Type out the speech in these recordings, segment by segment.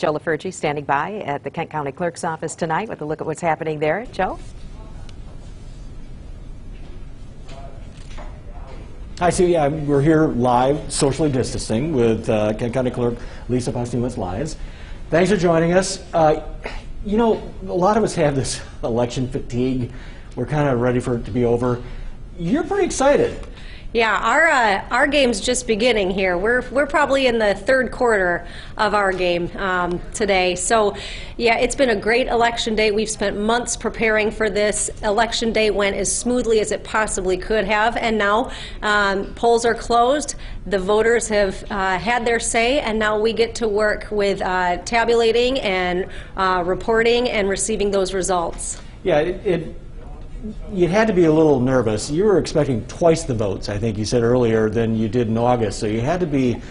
Joe LaFurgey standing by at the Kent County Clerk's office tonight with a look at what's happening there. Joe? Hi, Sue. Yeah, we're here live, socially distancing, with Kent County Clerk Lisa Posthumus Lyons. Thanks for joining us. You know, a lot of us have this election fatigue. We're kind of ready for it to be over. You're pretty excited. Yeah, our game's just beginning here. We're probably in the third quarter of our game today. So, yeah, it's been a great election day. We've spent months preparing for this. Election day went as smoothly as it possibly could have, and now polls are closed. The voters have had their say, and now we get to work with tabulating and reporting and receiving those results. Yeah, you had to be a little nervous. You were expecting twice the votes, I think you said earlier, than you did in August. So you had to be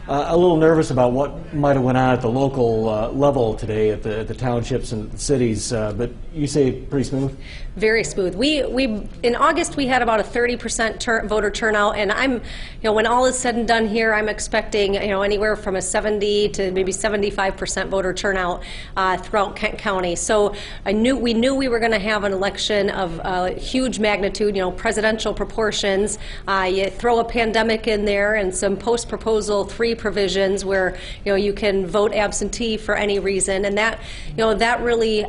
a little nervous about what might have went on at the local level today at the townships and the cities. But you say pretty smooth? Very smooth. We in August we had about a 30% voter turnout, and when all is said and done here, I'm expecting anywhere from a 70 to maybe 75% voter turnout throughout Kent County. So we knew we were going to have an election of huge magnitude, presidential proportions. You throw a pandemic in there and some post-proposal 3 provisions where you can vote absentee for any reason, and that that really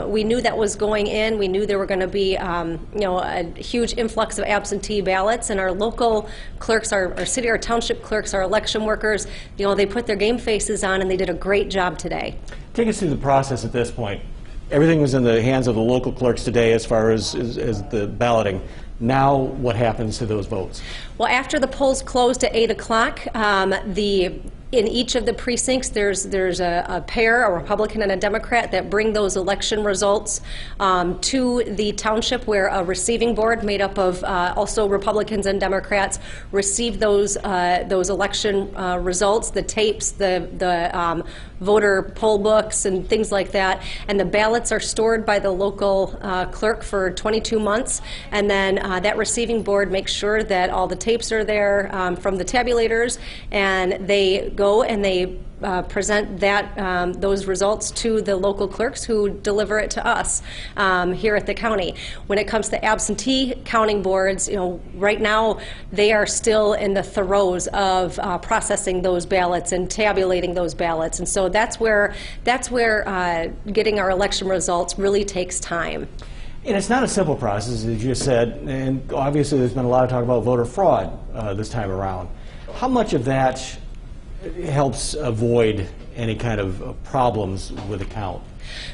we knew that was going in. We knew there were going to be a huge influx of absentee ballots, and our local clerks, our city, our township clerks, our election workers, they put their game faces on and they did a great job today. Take us through the process at this point. Everything was in the hands of the local clerks today as far as the balloting. Now what happens to those votes? Well, after the polls closed at 8 o'clock, in each of the precincts, there's a pair, a Republican and a Democrat, that bring those election results to the township, where a receiving board made up of also Republicans and Democrats receive those election results, the tapes, the voter poll books, and things like that. And the ballots are stored by the local clerk for 22 months, and then that receiving board makes sure that all the tapes are there from the tabulators, and they go and they present those results to the local clerks, who deliver it to us here at the county. When it comes to absentee counting boards, right now they are still in the throes of processing those ballots and tabulating those ballots, and so that's where getting our election results really takes time. And it's not a simple process, as you just said, and obviously there's been a lot of talk about voter fraud this time around. How much of that helps avoid any kind of problems with the count?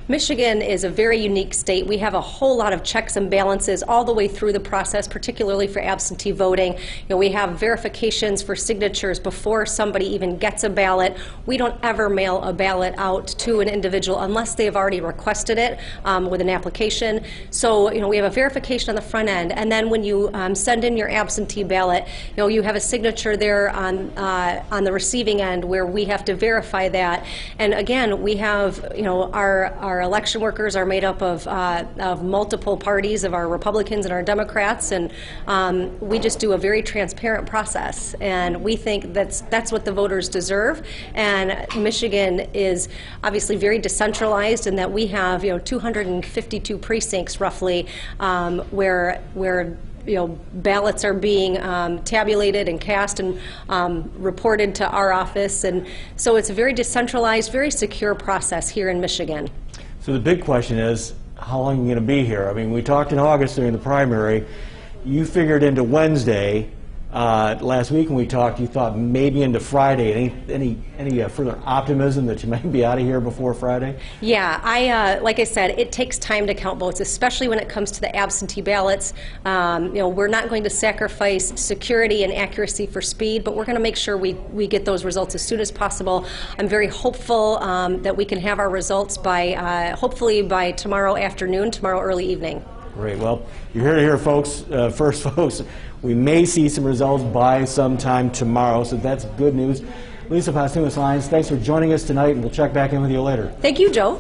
Michigan is a very unique state. We have a whole lot of checks and balances all the way through the process, particularly for absentee voting. We have verifications for signatures before somebody even gets a ballot. We don't ever mail a ballot out to an individual unless they've already requested it with an application. So we have a verification on the front end, and then when you send in your absentee ballot, you have a signature there on the receiving end where we have to verify that. And again, we have our election workers are made up of multiple parties, of our Republicans and our Democrats, and we just do a very transparent process, and we think that's what the voters deserve. And Michigan is obviously very decentralized in that we have 252 precincts roughly where ballots are being tabulated and cast and reported to our office, and so it's a very decentralized, very secure process here in Michigan. So the big question is, how long are you going to be here? I mean, we talked in August during the primary. You figured into Wednesday. Last week when we talked, you thought maybe into Friday. Any further optimism that you might be out of here before Friday? Yeah, like I said, it takes time to count votes, especially when it comes to the absentee ballots. We're not going to sacrifice security and accuracy for speed, but we're going to make sure we get those results as soon as possible. I'm very hopeful that we can have our results by hopefully by tomorrow afternoon, tomorrow early evening. Great. Well, you're here to hear, folks. First, folks, we may see some results by sometime tomorrow, so that's good news. Lisa Posthumus Lyons, thanks for joining us tonight, and we'll check back in with you later. Thank you, Joe.